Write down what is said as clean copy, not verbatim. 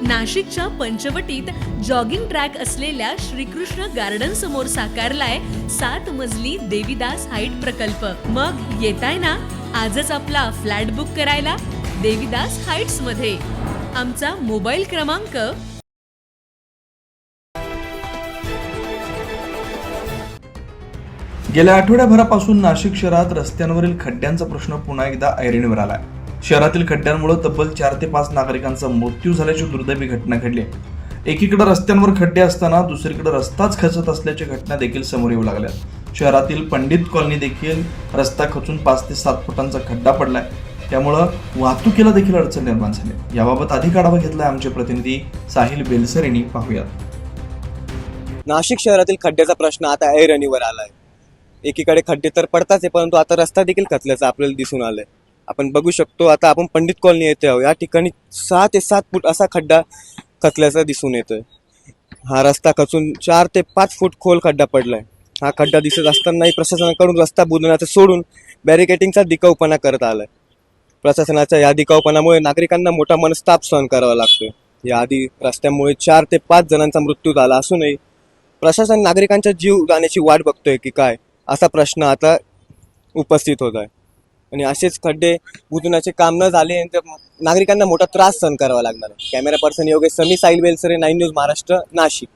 नाशिकच्या पंचवटीत jogging track असलेल्या Shrikrishna garden समोर साकारलाय 7 मजली देवीदास हाईट प्रकल्प। मग येताय ना आजच आपला फ्लॅट बुक करायला देवीदास हाईट्स मध्ये। आमचा मोबाईल क्रमांक गेल्या आठवड्याभरापासून नाशिक शहरात रस्त्यांवरील खड्ड्यांचा प्रश्न पुन्हा एकदा ऐरणीवर आलाय। शहरातील खड्ड्यांमुळे तब्बल 4 ते 5 नागरिकांचा मृत्यू झाल्याची दुर्दैवी घटना घडली। एकीकडे रस्त्यांवर खड्डे असताना दुसरीकडे रस्ताच खचत असल्याच्या घटना देखील समोर येऊ लागल्या। शहरातील पंडित कॉलनी देखील रस्ता खचून 5 ते 7 फुटांचा खड्डा पडलाय, त्यामुळे वाहतुकीला देखील अडचण निर्माण झाली। याबाबत अधिक आढावा घेतलाय आमचे प्रतिनिधी साहिल बेलसर यांनी। पाहूयात। नाशिक शहरातील खड्ड्याचा प्रश्न आता ऐरणीवर आलाय। एकीकडे खड्डे तर पडताच आहे, परंतु आता रस्ता देखील खचल्याचं आपल्याला दिसून आलंय। आपण बघू शकतो, आता आपण पंडित कॉलनी येथे आहोत। या ठिकाणी 6 ते 7 फूट असा खड्डा खचल्याचा दिसून येतोय। हा रस्ता खचून 4 ते 5 फूट खोल खड्डा पडलाय। हा खड्डा दिसत असतानाही प्रशासनाकडून रस्ता बुजवण्याचं सोडून बॅरिकेटिंगचा दिकाऊपणा करत आलाय। प्रशासनाच्या या दिकाऊपणामुळे नागरिकांना मोठा मनस्ताप सहन करावा लागतोय। याआधी रस्त्यामुळे 4 ते 5 जणांचा मृत्यू झाला असूनही प्रशासन नागरिकांच्या जीव जाण्याची वाट बघतोय की काय, असा प्रश्न आता उपस्थित होत आहे। आणि असेच खड्डे बुजवण्याचे काम न झाले तर नागरिकांना मोठा त्रास सहन करावा लागणार आहे। कॅमेरा पर्सन योगेश समी, साहिल बेलसरे, 9 न्यूज महाराष्ट्र, नाशिक।